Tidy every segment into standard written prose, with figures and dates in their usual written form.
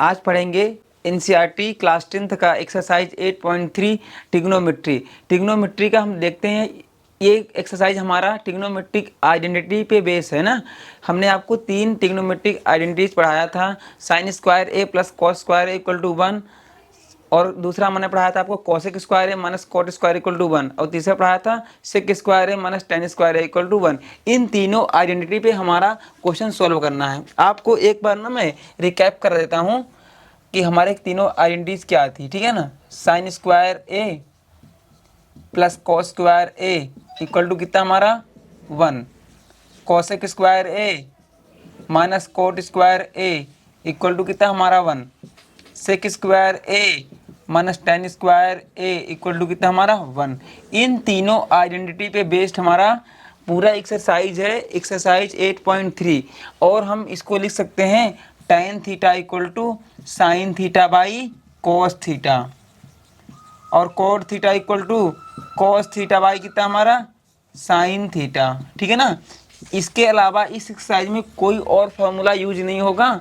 आज पढ़ेंगे NCERT class 10th का एक्सरसाइज 8.3 ट्रिग्नोमेट्री। ट्रिग्नोमेट्री का हम देखते हैं, ये एक्सरसाइज हमारा ट्रिग्नोमेट्रिक आइडेंटिटी पे बेस है ना। हमने आपको 3 ट्रिग्नोमेट्रिक आइडेंटिटीज पढ़ाया था, sine square A plus cos square equal to 1, और दूसरा मैंने पढ़ाया था आपको कॉसेक स्क्वायर है minus cot square equal to 1, और तीसरा पढ़ाया था सेक स्क्वायर है माइनस टेन स्क्वायर है इक्वल टू 1। इन तीनों आइडेंटिटी पे हमारा क्वेश्चन सॉल्व करना है। आपको एक बार ना मैं रिकैप कर देता हूँ कि हमारे तीनों आइडेंटिटीज क्या थी, ठीक है ना। Sine square A plus cos square A equal to कितना हमारा 1, cosec square A minus cot square A equal to कितना हमारा 1, sec square A minus tan square A equal to कितना हमारा 1। इन तीनों आइडेंटिटी पे बेस्ड हमारा पूरा एक्सरसाइज है, एक्सरसाइज 8.3। और हम इसको लिख सकते हैं tan theta equal to sine theta by cos theta, और cot theta equal to cos theta by कितना हमारा साइन थीटा, ठीक है ना। इसके अलावा इस एक्सरसाइज में कोई और फॉर्मूला यूज नहीं होगा।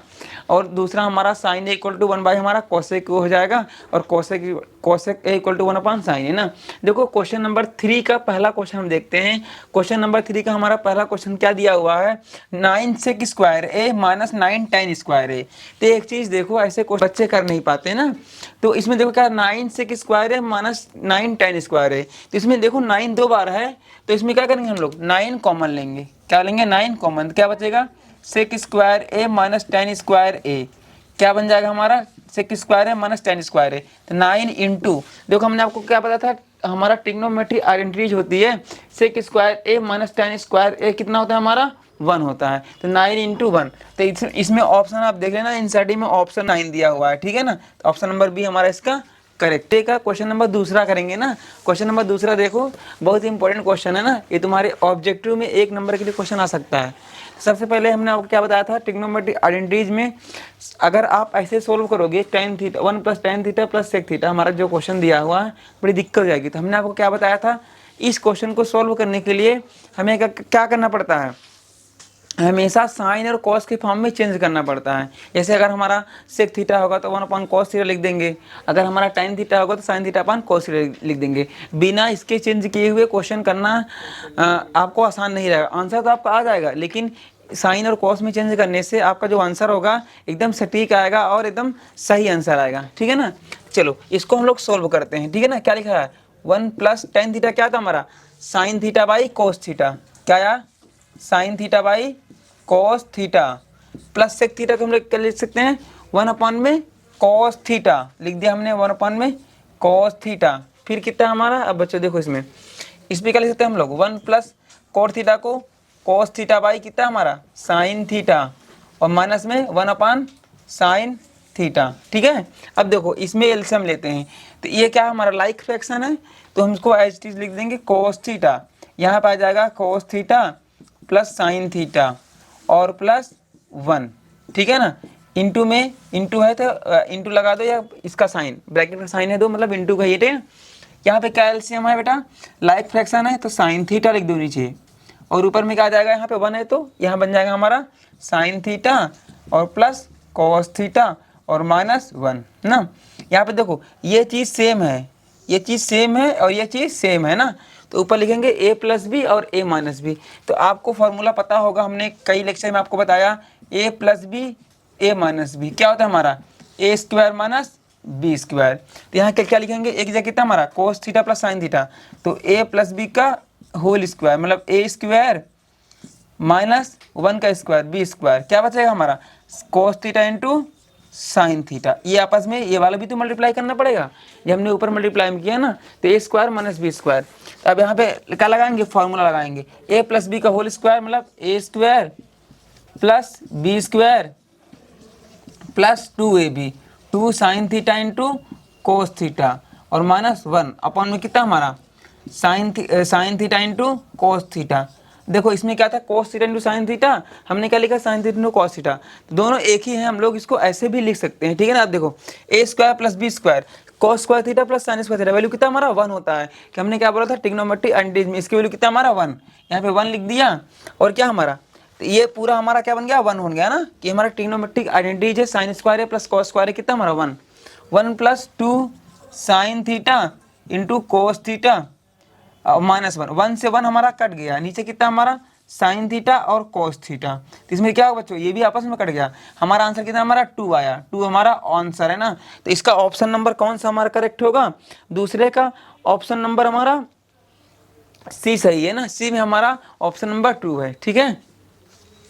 और दूसरा हमारा sine A equal to 1 by हमारा कोसेक हो जाएगा, और cosec A equal to 1 upon sine है ना। देखो क्वेश्चन नंबर 3 का पहला क्वेश्चन हम देखते हैं। क्वेश्चन नंबर 3 का हमारा पहला क्वेश्चन क्या दिया हुआ है, 9 सेक square A minus 9 ten square ए। तो एक चीज़ देखो, ऐसे क्वेश्चन बच्चे कर नहीं पाते ना। तो इसमें देखो क्या 9 सेक स्क्वायर है माइनस 9 टेन स्क्वायर है, तो इसमें देखो 9 दो बार है, तो इसमें क्या करेंगे हम लोग 9 कॉमन लेंगे। क्या लेंगे 9 कॉमन, क्या बचेगा सेक square A minus tan square ए, क्या बन जाएगा हमारा सेक स्क्वायर है माइनस टेन स्क्वायर है। तो 9 इंटू, देखो हमने आपको क्या पता था, हमारा ट्रिग्नोमेट्री आइडेंटिटीज होती है सेक square A minus tan square ए कितना होता है हमारा 1 होता है। तो 9 इंटू 1, तो इसमें ऑप्शन आप देख लेना, एनसीईआरटी में ऑप्शन 9 दिया हुआ है, ठीक है ना। तो ऑप्शन नंबर बी हमारा इसका करेक्ट है। का क्वेश्चन नंबर दूसरा करेंगे ना। क्वेश्चन नंबर दूसरा देखो, बहुत इंपॉर्टेंट क्वेश्चन है ना, ये तुम्हारे ऑब्जेक्टिव में 1 नंबर के लिए क्वेश्चन आ सकता है। सबसे पहले हमने आपको क्या बताया था, ट्रिग्नोमेट्रिक आइडेंटिटीज में अगर आप ऐसे सोल्व करोगे tan theta 1 plus tan theta plus sec theta, हमारा जो क्वेश्चन दिया हुआ है बड़ी दिक्कत हो जाएगी। तो हमने आपको क्या बताया था, इस क्वेश्चन को सोल्व करने के लिए हमें क्या करना पड़ता है, हमेशा साइन और कॉस के फॉर्म में चेंज करना पड़ता है। जैसे अगर हमारा सेक थीटा होगा तो 1 अपॉन कॉस थीटा लिख देंगे, अगर हमारा tan थीटा होगा तो sine theta upon cos theta लिख देंगे। बिना इसके चेंज किए हुए क्वेश्चन करना आपको आसान नहीं रहेगा। आंसर तो आपका आ जाएगा, लेकिन साइन और कॉस में चेंज करने से आपका जो आंसर होगा एकदम सटीक आएगा और एकदम सही आंसर आएगा, ठीक है ना। चलो इसको हम लोग सोल्व करते हैं, ठीक है ना। क्या लिखा है 1 प्लस tan थीटा क्या था हमारा sine theta by cos theta, क्या आया sine theta by cos theta, plus sec theta को हम लोग क्या लिख सकते हैं 1 अपॉन में कॉस थीटा लिख दिया हमने, 1 अपॉन में कॉस थीटा। फिर कितना हमारा, अब बच्चों देखो इसमें क्या लिख सकते हैं हम लोग 1 प्लस कॉट थीटा को कॉस थीटा बाई कितना हमारा साइन थीटा, और माइनस में 1 अपॉन साइन थीटा, ठीक है। अब देखो इसमें एलसीएम लेते हैं, तो ये क्या हमारा लाइक फ्रैक्शन है, तो हम इसको एज इट इज लिख देंगे कॉस थीटा। यहाँ पर आ जाएगा cos theta plus sine theta और प्लस 1, ठीक है ना। इंटू में इंटू है तो इंटू लगा दो, या इसका साइन ब्रैकेट का साइन है दो, मतलब इंटू का, ठीक है। यहाँ पे क्या एलसीएम है बेटा, लाइक फ्रैक्शन है तो साइन थीटा लिख दो नीचे, और ऊपर में क्या आ जाएगा यहाँ पे 1 है तो यहाँ बन जाएगा हमारा साइन थीटा और प्लस कॉस थीटा और माइनस 1 ना। यहाँ पे देखो ये चीज़ सेम है, ये चीज़ सेम है और ये चीज़ सेम है ना, तो ऊपर लिखेंगे a प्लस बी और a माइनस बी। तो आपको फॉर्मूला पता होगा, हमने कई लेक्चर में आपको बताया a plus B a minus B क्या होता है हमारा a square minus B square. तो यहाँ क्या क्या लिखेंगे, एक जगह कितना हमारा cos theta plus sine theta, तो a प्लस बी का होल स्क्वायर मतलब a स्क्वायर माइनस 1 का स्क्वायर बी स्क्वायर, क्या बचेगा हमारा cos theta into sine theta. ये आपस में ये वाला भी तो मल्टीप्लाई करना पड़ेगा, जब हमने ऊपर मल्टीप्लाई किया ना, तो A square minus B square. अब यहाँ पे क्या लगाएंगे, फॉर्मूला लगाएंगे ए प्लस बी का होल स्क्वायर मतलब A square plus B square plus 2ab 2 sine theta into cos theta और माइनस 1 अपॉन में कितना हमारा sine theta into cos theta. देखो इसमें क्या था cos theta into sine theta, हमने क्या लिखा sine theta into cos theta, तो दोनों एक ही हैं, हम लोग इसको ऐसे भी लिख सकते हैं, ठीक है ना। आप देखो A square plus B square cos square theta plus sine square theta, value कितना हमारा 1 होता है। कि हमने क्या बोला था ट्रिग्नोमेट्रिक आइडेंटिटीज में इसकी वैल्यू कितना हमारा 1, यहाँ पे 1 लिख दिया, और क्या हमारा तो ये पूरा हमारा क्या बन गया, 1 बन गया ना, कि हमारा ट्रिग्नोमेट्रिक आइडेंटिटीज है साइन स्क्वायर है प्लस कॉस स्क्वायर है, कितना हमारा 1, 1 plus 2 sine theta into cos theta minus 1, 1 से 1 हमारा कट गया, नीचे कितना हमारा साइन थीटा और कोस थीटा। तो इसमें क्या होगा बच्चों, ये भी आपस में कट गया, हमारा आंसर कितना हमारा 2 आया, 2 हमारा आंसर है ना। तो इसका ऑप्शन नंबर कौन सा हमारा करेक्ट होगा, दूसरे का ऑप्शन नंबर हमारा सी सही है ना, सी में हमारा ऑप्शन नंबर 2 है। ठीक है,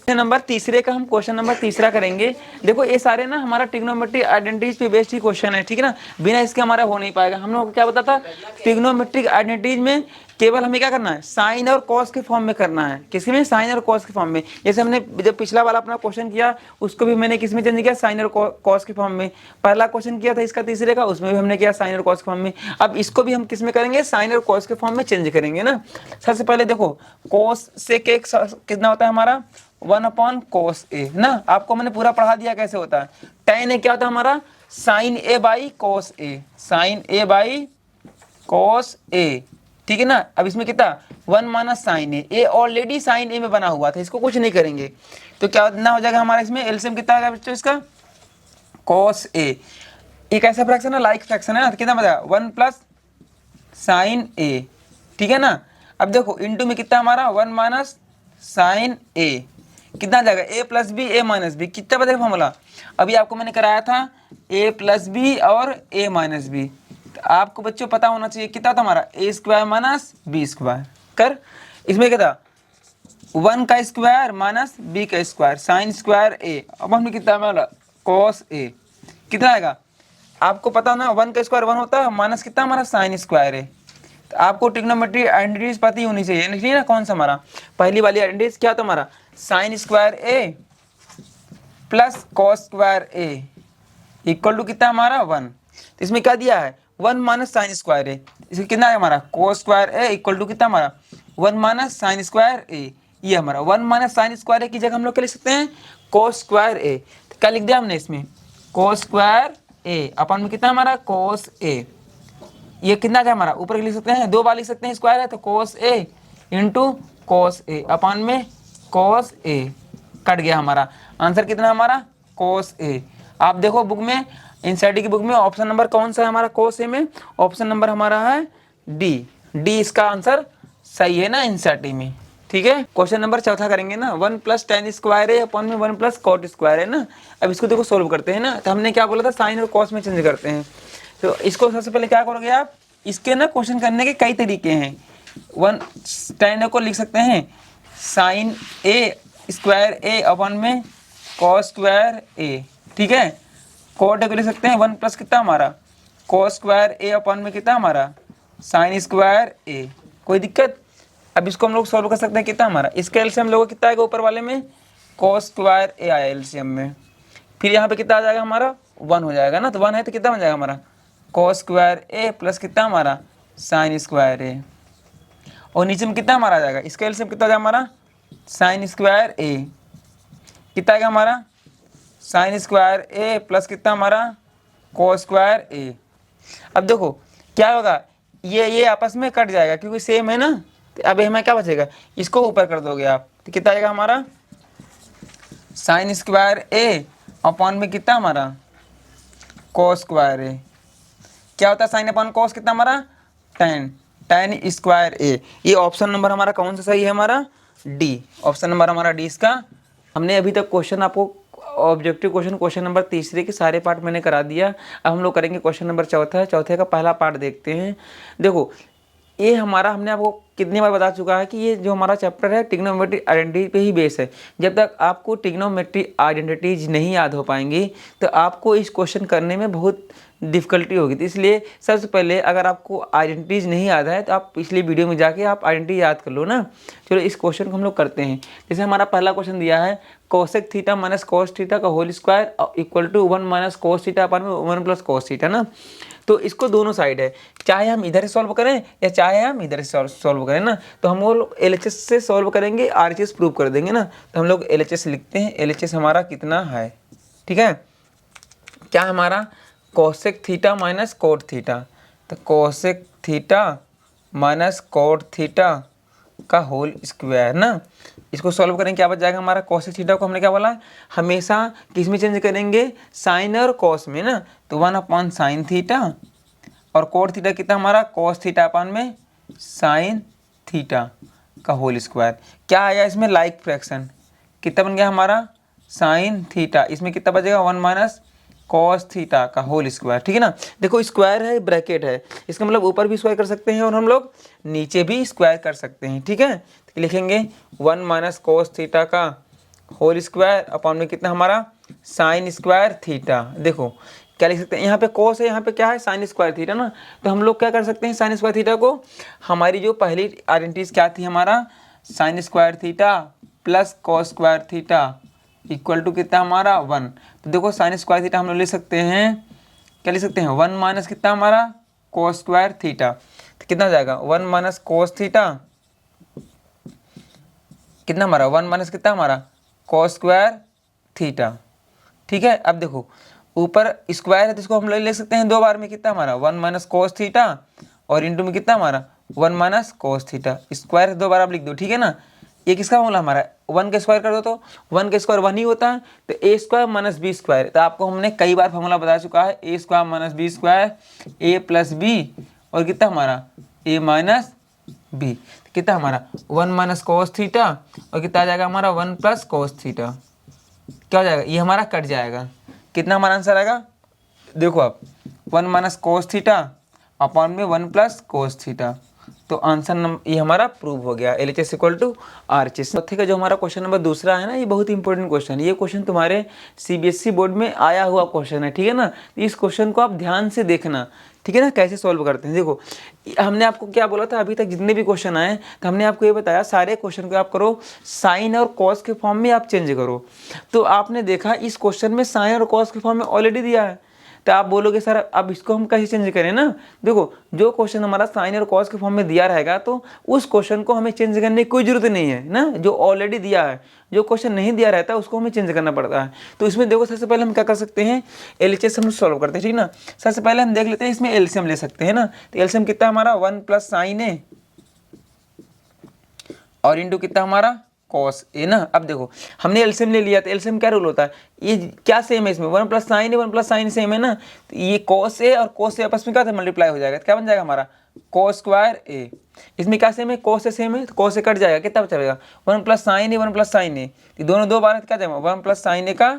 नंबर तीसरे का हम क्वेश्चन नंबर तीसरा करेंगे। देखो ये सारे ना हमारा ट्रिग्नोमेट्रिक आइडेंटिटीज पे बेस्ड ही क्वेश्चन है, ठीक है ना, बिना इसके हमारा हो नहीं पाएगा। हम लोग को क्या पता था, ट्रिग्नोमेट्रिक आइडेंटिटीज में केवल हमें क्या करना है, साइन और कॉस के फॉर्म में करना है, किसी में साइन और कॉस के फॉर्म में। जैसे हमने जब पिछला वाला अपना क्वेश्चन किया उसको भी मैंने किस में चेंज किया, साइन और कॉस के फॉर्म में। पहला क्वेश्चन किया था इसका तीसरे का, उसमें भी हमने किया साइन और कॉस के फॉर्म में। अब इसको भी हम किस में करेंगे, साइन और कॉस के फॉर्म में चेंज करेंगे ना। सबसे पहले देखो कॉस से कितना होता है हमारा 1 अपॉन कोस ए ना, आपको मैंने पूरा पढ़ा दिया कैसे होता है। tan ए क्या होता है हमारा, sine a by cos a, sine a by cos a, ठीक है ना। अब इसमें कितना 1 minus sine a already sine a में बना हुआ था, इसको कुछ नहीं करेंगे। तो क्या ना हो जाएगा हमारा, इसमें एलसीएम कितना आएगा बच्चों इसका, कोस ए। एक ऐसा फ्रैक्शन है लाइक फ्रैक्शन है ना, तो कितना बचा 1 प्लस साइन ए, ठीक है ना। अब देखो इंटू में कितना हमारा 1 माइनस साइन ए, कितना आ जाएगा ए प्लस बी ए माइनस बी, कितना बचेगा फॉर्मूला, अभी आपको मैंने कराया था ए प्लस बी और ए माइनस बी। तो आपको बच्चों पता होना चाहिए कितना था हमारा a square minus B square कर, इसमें क्या था 1 का स्क्वायर माइनस बी का स्क्वायर साइन स्क्वायर ए, अब हमने कितना हमारा कॉस ए, कितना आएगा आपको पता ना 1 का स्क्वायर 1 होता है माइनस कितना हमारा साइन स्क्वायर है। तो आपको ट्रिग्नोमेट्री आइडेंटिटीज पता होनी चाहिए, नहीं ना, कौन सा हमारा पहली वाली आइडेंटिटीज क्या था हमारा, sine square A plus cos square A equal to कितना हमारा 1। तो इसमें क्या दिया है 1 माइनस साइन स्क्वायर ए, इसमें कितना है हमारा cos square A equal to कितना हमारा 1 माइनस साइन स्क्वायर ए। ये हमारा 1 माइनस साइन स्क्वायर ए की जगह हम लोग क्या लिख सकते हैं, कॉस स्क्वायर ए। तो क्या लिख दिया हमने इसमें कॉस स्क्वायर ए अपन में कितना हमारा कॉस ए, ये कितना क्या हमारा ऊपर लिख सकते हैं, 2 बार लिख सकते हैं, स्क्वायर है तो cos A into cos A अपन में कॉस ए, कट गया हमारा आंसर कितना हमारा कॉस ए। आप देखो बुक में एनसीईआरटी की बुक में ऑप्शन नंबर कौन सा है हमारा कॉस ए में, ऑप्शन नंबर हमारा है डी, डी इसका आंसर सही है ना एनसीईआरटी में। ठीक है, क्वेश्चन नंबर चौथा करेंगे ना, 1 प्लस tan स्क्वायर है अपन में 1 प्लस कॉट स्क्वायर है ना। अब इसको देखो सोल्व करते हैं ना, तो हमने क्या बोला था साइन और कॉस में चेंज करते हैं। तो इसको सबसे पहले क्या करोगे आप, इसके ना क्वेश्चन करने के कई तरीके हैं। 1 tan को लिख सकते हैं साइन ए स्क्वायर ए अपन में कॉस स्क्वायर ए, ठीक है। कॉट को लिख सकते हैं 1 प्लस कितना हमारा कॉस स्क्वायर ए अपन में कितना हमारा साइन स्क्वायर ए, कोई दिक्कत। अब इसको हम लोग सॉल्व कर सकते हैं कितना हमारा, इसका एलसीएम लोगों कितना आएगा ऊपर वाले में कॉस स्क्वायर ए आया एलसीएम में, फिर यहाँ पे कितना आ जाएगा हमारा 1 हो जाएगा ना, तो 1 है तो कितना बन जाएगा हमारा कॉस स्क्वायर ए प्लस कितना हमारा साइन स्क्वायर ए, और नीचे में कितना हमारा आ जाएगा, इसका एलसीएम कितना आ जाएगा हमारा साइन स्क्वायर ए, कितना आएगा हमारा साइन स्क्वायर ए प्लस कितना हमारा कॉस स्क्वायर ए। अब देखो क्या होगा, ये आपस में कट जाएगा क्योंकि सेम है ना। तो अब हमें क्या बचेगा, इसको ऊपर कर दोगे आप तो कितना आएगा हमारा साइन स्क्वायर ए अपॉन में कितना हमारा कॉस स्क्वायर ए, क्या होता है साइन अपॉन कॉस कितना हमारा tan स्क्वायर ए। ये ऑप्शन नंबर हमारा कौन सा सही है हमारा डी, ऑप्शन नंबर हमारा डी इसका। हमने अभी तक क्वेश्चन आपको ऑब्जेक्टिव क्वेश्चन नंबर तीसरे के सारे पार्ट मैंने करा दिया। अब हम लोग करेंगे क्वेश्चन नंबर चौथा, चौथे का पहला पार्ट देखते हैं। देखो ये हमारा हमने आपको कितनी बार बता चुका है कि ये जो हमारा चैप्टर है ट्रिग्नोमेट्रिक आइडेंटिटी पे ही बेस है। जब तक आपको ट्रिग्नोमेट्रिक आइडेंटिटीज नहीं याद हो पाएंगी तो आपको इस क्वेश्चन करने में बहुत डिफ़िकल्टी होगी। तो इसलिए सबसे पहले अगर आपको आइडेंटिटीज नहीं याद है तो आप पिछली वीडियो में जाके आप आइडेंटिटी याद कर लो ना। चलो इस क्वेश्चन को हम लोग करते हैं। जैसे हमारा पहला क्वेश्चन दिया है cosec theta minus cos theta का whole square equal to 1 minus cos theta अपन में 1 प्लस कोस थीटा ना। तो इसको दोनों साइड है, चाहे हम इधर से सॉल्व करें या चाहे हम इधर से सॉल्व करें ना। तो हम लोग LHS से सॉल्व करेंगे, RHS प्रूव कर देंगे ना। तो हम लोग LHS लिखते हैं, LHS हमारा कितना है, ठीक है। क्या हमारा cosec theta minus cot theta, तो cosec theta minus cot theta का होल स्क्वायर ना। इसको सॉल्व करेंगे क्या बच जाएगा हमारा, कॉस थीटा को हमने क्या बोला हमेशा किस में चेंज करेंगे, साइन और कॉस में ना। तो 1 साइन थीटा और कोट थीटा कितना हमारा कॉस थीटा अपन में साइन थीटा का होल स्क्वायर। क्या आया इसमें लाइक फ्रैक्शन, कितना बन गया हमारा साइन थीटा, इसमें कितना बचेगा 1 कॉस थीटा का होल स्क्वायर। ठीक है ना। देखो स्क्वायर है ब्रैकेट है, इसका मतलब ऊपर भी स्क्वायर कर सकते हैं और हम लोग नीचे भी स्क्वायर कर सकते हैं। ठीक है, तो लिखेंगे 1 कॉस थीटा का होल स्क्वायर अपॉन में कितना हमारा साइन स्क्वायर थीटा। देखो क्या लिख सकते हैं, यहाँ पे कॉस है, यहाँ पे क्या है साइन स्क्वायर थीटा ना। तो हम लोग क्या कर सकते हैं साइन स्क्वायर थीटा को, हमारी जो पहली आइडेंटिटीज क्या थी हमारा sine square theta plus cos square theta equal to कितना हमारा 1। तो देखो साइन स्क्वायर थीटा हम लोग ले सकते हैं, क्या ले सकते हैं 1 माइनस कितना हमारा कॉस स्क्वायर थीटा। तो कितना हो जाएगा 1 माइनस कॉस थीटा, कितना हमारा 1 माइनस कितना हमारा कॉस स्क्वायर थीटा। ठीक है, अब देखो ऊपर स्क्वायर है तो इसको हम लोग ले सकते हैं 2 बार में, कितना हमारा 1 माइनस कॉस थीटा और इंटू में कितना हमारा 1 माइनस कॉस थीटा। स्क्वायर 2 बार आप लिख दो। ठीक है ना, ये किसका फॉर्मूला हमारा 1 का स्क्वायर कर दो तो 1 का स्क्वायर 1 ही होता है, तो A square minus B square. तो आपको हमने कई बार फॉर्मूला बता चुका है, ए square minus B square A plus B और कितना हमारा ए माइनस बी, कितना हमारा 1 माइनस कॉस थीटा और कितना आ जाएगा हमारा 1 प्लस कॉस थीटा। क्या हो जाएगा, ये हमारा कट जाएगा, कितना हमारा आंसर आएगा देखो आप 1 माइनस कोस थीटा अपॉन में 1 प्लस कोस थीटा। तो आंसर ये हमारा प्रूव हो गया, LHS इक्वल टू RHS। चौथे का जो हमारा क्वेश्चन नंबर दूसरा है ना, ये बहुत इंपॉर्टेंट क्वेश्चन है। ये क्वेश्चन तुम्हारे CBSE बोर्ड में आया हुआ क्वेश्चन है। ठीक है ना, इस क्वेश्चन को आप ध्यान से देखना। ठीक है ना, कैसे सॉल्व करते हैं। देखो हमने आपको क्या बोला था, अभी तक जितने भी क्वेश्चन आए तो हमने आपको ये बताया सारे क्वेश्चन को आप करो साइन और कॉस के फॉर्म में आप चेंज करो। तो आपने देखा इस क्वेश्चन में साइन और कॉस के फॉर्म में ऑलरेडी दिया है, तो आप बोलोगे सर अब इसको हम कैसे चेंज करें ना। देखो जो क्वेश्चन हमारा साइन और कॉस के फॉर्म में दिया रहेगा तो उस क्वेश्चन को हमें चेंज करने की कोई जरूरत नहीं है ना, जो ऑलरेडी दिया है। जो क्वेश्चन नहीं दिया रहता है उसको हमें चेंज करना पड़ता है। तो इसमें देखो सबसे पहले हम क्या कर सकते हैं, LHS हम सॉल्व करते हैं। ठीक ना, सबसे पहले हम देख लेते हैं इसमें एलसीएम ले सकते हैं ना। तो एलसीएम कितना हमारा 1 प्लस साइन ए और इंटू कितना हमारा कॉस ए ना। अब देखो हमने एलसीएम ले लिया, तो एलसीएम क्या रूल होता है, ये क्या सेम है इसमें 1 प्लस साइन ए 1 प्लस साइन सेम है ना। तो ये कॉस ए और कॉस ए आपस में क्या मल्टीप्लाई हो जाएगा, तो क्या बन जाएगा हमारा कॉस स्क्वायर ए। इसमें क्या सेम है, कॉस ए सेम है, तो कॉस ए कट जाएगा, कितना बचेगा 1 प्लस साइन ए 1 प्लस साइन ए। दोनों 2 बार क्या जाएगा 1 प्लस साइन ए का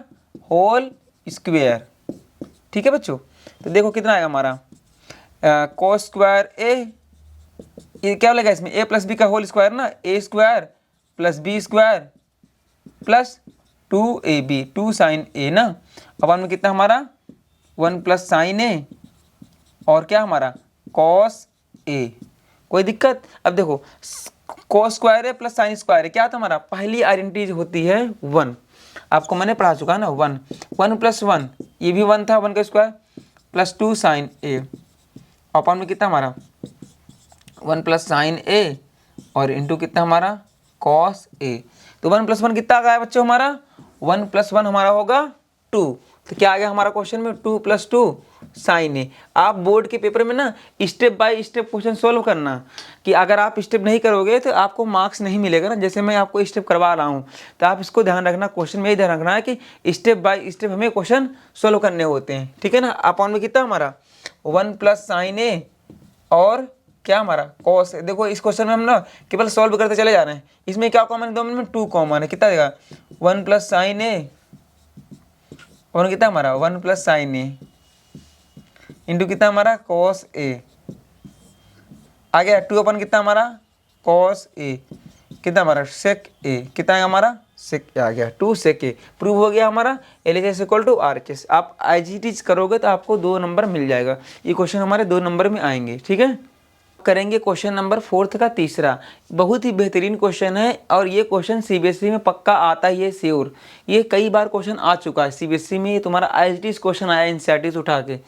होल स्क्वायर। ठीक है बच्चों, तो देखो कितना आएगा हमारा कॉस स्क्वायर ए, ये क्या लगेगा इसमें ए प्लस बी का होल स्क्वायर ना, a square plus B square plus 2ab 2 sine a ना। अपन में कितना हमारा 1 प्लस साइन ए और क्या हमारा कॉस ए। कोई दिक्कत। अब देखो कॉस स्क्वायर है प्लस साइन स्क्वायर है, क्या था हमारा पहली आइडेंटिटी होती है 1, आपको मैंने पढ़ा चुका है ना 1 1 प्लस 1 ये भी 1 था 1 का स्क्वायर प्लस 2 साइन ए अपन में कितना हमारा 1 प्लस साइन ए और इंटू कितना हमारा कॉस ए। तो 1 प्लस 1 कितना आ गया बच्चों हमारा 1 प्लस 1 हमारा होगा 2। तो क्या आ गया हमारा क्वेश्चन में 2 प्लस 2 साइन ए। आप बोर्ड के पेपर में ना step by step question solve करना, कि अगर आप स्टेप नहीं करोगे तो आपको मार्क्स नहीं मिलेगा ना। जैसे मैं आपको स्टेप करवा रहा हूँ तो आप इसको ध्यान रखना, क्वेश्चन में ही ध्यान रखना है कि स्टेप बाय स्टेप हमें क्वेश्चन सोल्व करने होते हैं। ठीक है ना, अपॉन में कितना हमारा 1 प्लस साइन ए और क्या हमारा कॉस। देखो इस क्वेश्चन में हम ना केवल सॉल्व करते चले जा रहे हैं। इसमें क्या कॉमन है, 2 में 2 कॉमन है, कितना देगा 1 प्लस साइन ए और कितना हमारा 1 प्लस साइन ए इंटू कितना हमारा कॉस ए आ गया 2 अपन कितना हमारा कॉस ए, कितना हमारा सेक ए, कितना है हमारा सेक आ गया 2 सेक ए। प्रूव हो गया हमारा LHS इक्वल टू RHS। आप IGT करोगे तो आपको 2 नंबर मिल जाएगा। ये क्वेश्चन हमारे 2 नंबर में आएंगे। ठीक है, करेंगे क्वेश्चन नंबर 4 का तीसरा। बहुत ही बेहतरीन क्वेश्चन है और ये क्वेश्चन CBSE में पक्का आता ही है श्योर। ये कई बार क्वेश्चन आ चुका है CBSE में, ये तुम्हारा IGT क्वेश्चन आया NCERT से उठा के,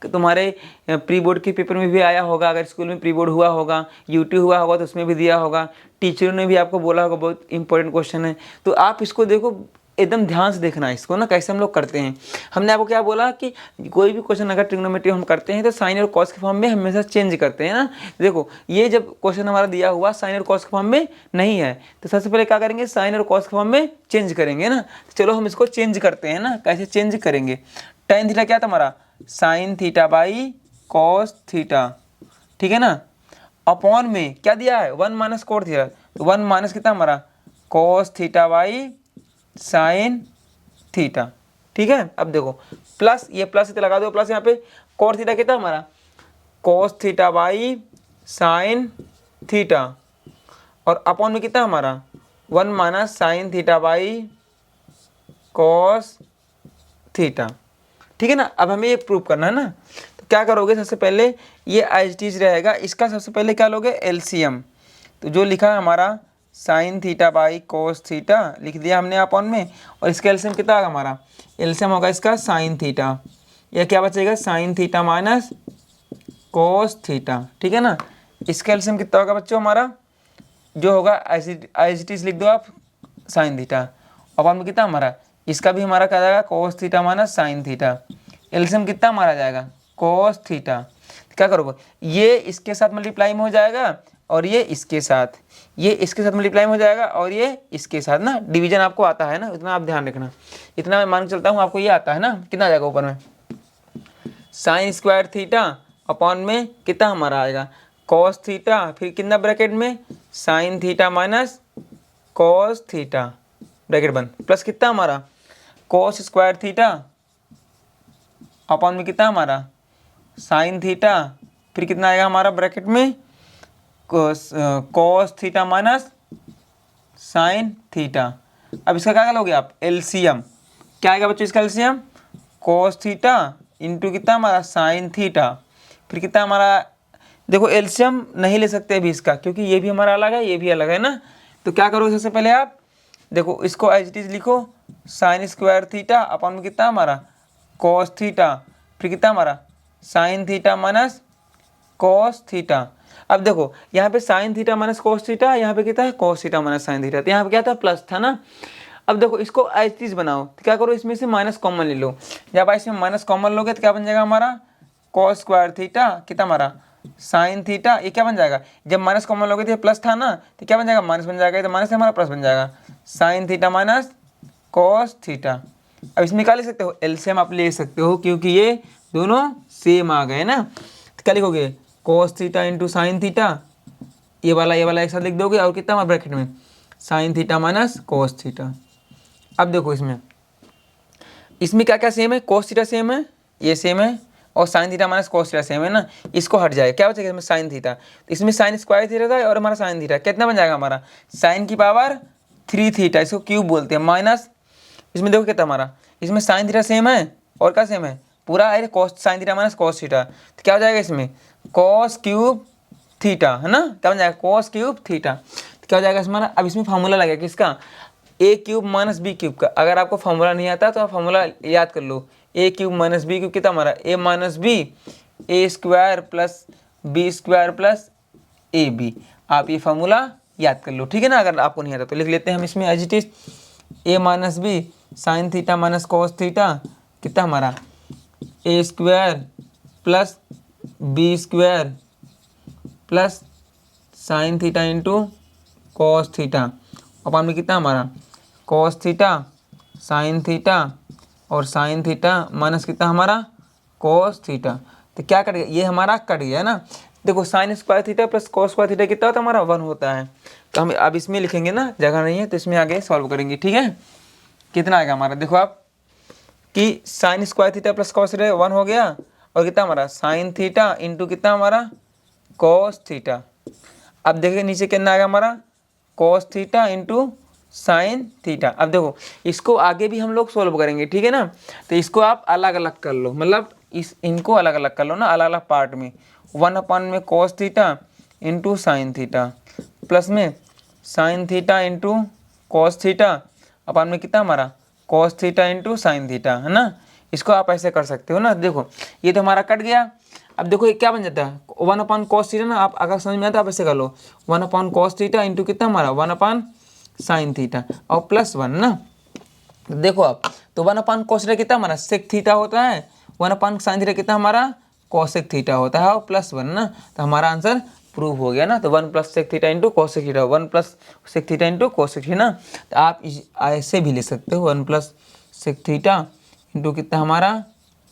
तुम्हारे प्री बोर्ड के पेपर में भी आया होगा, अगर स्कूल में प्री बोर्ड हुआ होगा, UT हुआ होगा तो उसमें भी दिया होगा, टीचरों ने भी आपको बोला होगा बहुत इंपॉर्टेंट क्वेश्चन है। तो आप इसको देखो एकदम ध्यान से देखना है इसको ना, कैसे हम लोग करते हैं। हमने आपको क्या बोला कि कोई भी क्वेश्चन अगर ट्रिग्नोमेट्री हम करते हैं तो साइन और कॉस के फॉर्म में हमेशा चेंज करते हैं ना। देखो ये जब क्वेश्चन हमारा दिया हुआ साइन और कॉस के फॉर्म में नहीं है तो सबसे पहले क्या करेंगे, साइन और कॉस के फॉर्म में चेंज करेंगे ना। तो चलो हम इसको चेंज करते हैं ना, कैसे चेंज करेंगे। टेन थीटा क्या था हमारा, sine theta by cos theta, ठीक है ना। अपॉन में क्या दिया है, 1 माइनस कोट थीटा, तो 1 माइनस कितना हमारा cos theta by sine theta, ठीक है। अब देखो प्लस, ये प्लस इतना लगा दो प्लस, यहाँ पे कोट थीटा कितना हमारा cos theta by sine theta, और अपॉन में कितना हमारा 1 minus sign theta by cos theta, ठीक है ना। अब हमें ये प्रूव करना है ना, तो क्या करोगे, सबसे पहले ये एज इट इज रहेगा, इसका सबसे पहले क्या लोगे एलसीएम। तो जो लिखा है हमारा sine theta by cos theta लिख दिया हमने अपॉन में, और इसका एलसीएम कितना होगा हमारा, एलसीएम होगा इसका साइन थीटा, यह क्या बचेगा sign theta minus cos theta, ठीक है ना। इसका एलसीएम कितना होगा बच्चों हमारा, जो होगा एज इट इज लिख दो आप साइन थीटा, अपॉन में कितना हमारा, इसका भी हमारा क्या जाएगा cos theta minus sine theta, LCM कितना हमारा जाएगा कोस थीटा। क्या करोगे, ये इसके साथ मल्टीप्लाई में हो जाएगा और ये इसके साथ, ये इसके साथ मल्टीप्लाई में हो जाएगा और ये इसके साथ ना। डिवीजन आपको आता है ना, इतना आप ध्यान रखना, इतना मैं मान के चलता हूँ आपको ये आता है ना। कितना आ जाएगा ऊपर में साइन स्क्वायर थीटा अपॉन में कितना हमारा आएगा कॉस थीटा, फिर कितना ब्रैकेट में sine theta minus cos theta bracket बंद, प्लस कितना हमारा कॉस स्क्वायर थीटा अपॉन में कितना हमारा साइन थीटा, फिर कितना आएगा हमारा ब्रैकेट में cos theta minus sine theta. अब इसका क्या लोगे आप एलसीएम, क्या आएगा बच्चों इसका एलसीएम कॉस थीटा इंटू कितना हमारा साइन थीटा, फिर कितना हमारा, देखो एलसीएम नहीं ले सकते अभी इसका क्योंकि ये भी हमारा अलग है ये भी अलग है ना। तो क्या करोगे सबसे पहले आप देखो इसको एज इट इज लिखो साइन स्क्वायर थीटा अपॉन में कितना हमारा कॉस थीटा, फिर कितना हमारा sine theta minus cos theta. अब देखो यहाँ पे sign theta minus cos theta, यहाँ पे कितना है cos theta minus sign theta, तो यहाँ पे क्या था प्लस था ना। अब देखो इसको एज इट इज बनाओ, तो क्या करो इसमें से माइनस कॉमन ले लो, जब आप इसमें माइनस कॉमन लोगे तो क्या बन जाएगा हमारा कॉस स्क्वायर थीटा कितना हमारा साइन थीटा, ये क्या बन जाएगा, जब माइनस कॉमन लोगे तो प्लस था ना, तो क्या बन जाएगा माइनस बन जाएगा, तो माइनस से हमारा प्लस बन जाएगा sign theta minus cos theta. अब इसमें क्या ले सकते हो एलसीएम आप ले सकते हो क्योंकि ये दोनों सेम आ गए ना। तो क्या लिखोगे cos theta into sine theta, ये वाला एक साथ लिख दोगे, और कितना हमारे ब्रैकेट में sine theta minus cos theta. अब देखो इसमें क्या क्या सेम है, कॉस थीटा सेम है, ये सेम है, और sine theta minus cos theta same है ना। इसको हट जाएगा क्या बचेगा इसमें साइन थीटा, तो इसमें साइन स्क्वायर थीटा था और हमारा साइन थीटा कितना बन जाएगा हमारा साइन की पावर 3 थीटा, इसको क्यूब बोलते हैं, माइनस इसमें देखो कितना हमारा, इसमें साइन थीटा सेम है और क्या सेम है पूरा है cos sine theta minus cos theta, तो क्या हो जाएगा इसमें कॉस क्यूब थीटा है ना, क्या बन जाएगा कॉस क्यूब थीटा। तो क्या हो जाएगा हमारा, अब इसमें फार्मूला लगेगा किसका ए क्यूब माइनस बी क्यूब का। अगर आपको फार्मूला नहीं आता तो आप फार्मूला याद कर लो, a cube minus b cube कितना हमारा a minus b a square plus B square plus a b, आप ये फार्मूला याद कर लो, ठीक है ना। अगर आपको नहीं आता तो लिख लेते हैं हम इसमें as it is a minus b sine theta minus cos theta कितना हमारा a square plus B square plus sine theta into cos theta, upon में कितना हमारा कॉस थीटा साइन थीटा और साइन थीटा माइनस कितना हमारा कॉस थीटा। तो क्या कट गया, ये हमारा कट गया है ना। देखो sign square theta plus cos square theta कितना होता है हमारा 1 होता है, तो हम अब इसमें लिखेंगे ना, जगह नहीं है तो इसमें आगे सॉल्व करेंगे, ठीक है। कितना आएगा हमारा, देखो आप कि sign square theta plus cos theta 1 हो गया, और कितना हमारा साइन थीटा इंटू कितना हमारा कॉस थीटा। अब देखिए नीचे कितना आएगा हमारा cos theta into sine theta. अब देखो इसको आगे भी हम लोग सोल्व करेंगे, ठीक है ना। तो इसको आप अलग अलग कर लो, मतलब इनको अलग अलग कर लो ना, अलग अलग पार्ट में 1 अपॉन में cos theta into sine theta plus में sine theta into cos theta upon में कितना हमारा cos theta into sine theta है ना। इसको आप ऐसे कर सकते हो ना। देखो ये तो हमारा कट गया। अब देखो ये क्या बन जाता है 1 अपॉन कॉस थीटा ना, आप अगर समझ में आता है आप ऐसे कर लो 1 अपॉन कॉस थीटा इंटू कितना हमारा 1 अपॉन साइन थीटा और प्लस 1 ना। तो देखो आप, तो 1/cos कितना हमारा सेक थीटा होता है, 1/sin थीटा कितना हमारा कॉसेक थीटा होता है, और +1 ना, तो हमारा आंसर प्रूव हो गया ना। तो 1 + sec theta into cosec theta, 1 + sec theta into cosec theta ना। तो आप ऐसे भी ले सकते हो 1 + सेक थीटा इंटू कितना हमारा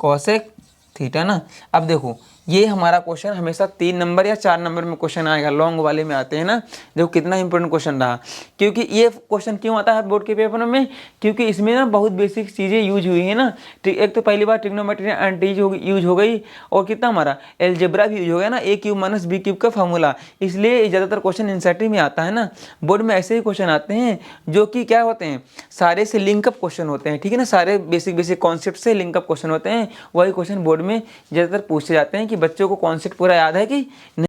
कॉसेक थीटा ना। अब देखो ये हमारा क्वेश्चन हमेशा 3 नंबर या 4 नंबर में क्वेश्चन आएगा, लॉन्ग वाले में आते हैं ना। देखो कितना इंपॉर्टेंट क्वेश्चन रहा, क्योंकि ये क्वेश्चन क्यों आता है बोर्ड के पेपर में, क्योंकि इसमें ना बहुत बेसिक चीज़ें यूज हुई है ना। एक तो पहली बार ट्रिग्नोमेट्री एंड यूज हो गई, और कितना हमारा एलजेब्रा भी यूज हो गया ना, a³ - b³ का फॉर्मूला। इसलिए ज़्यादातर क्वेश्चन एनसीईआरटी में आता है ना। बोर्ड में ऐसे ही क्वेश्चन आते हैं जो कि क्या होते हैं, सारे से लिंकअप क्वेश्चन होते हैं, ठीक है ना, सारे बेसिक कॉन्सेप्ट से लिंकअप क्वेश्चन होते हैं। वही क्वेश्चन बोर्ड में ज़्यादातर पूछे जाते हैं कि बच्चों को कॉन्सेप्ट पूरा याद है कि नहीं।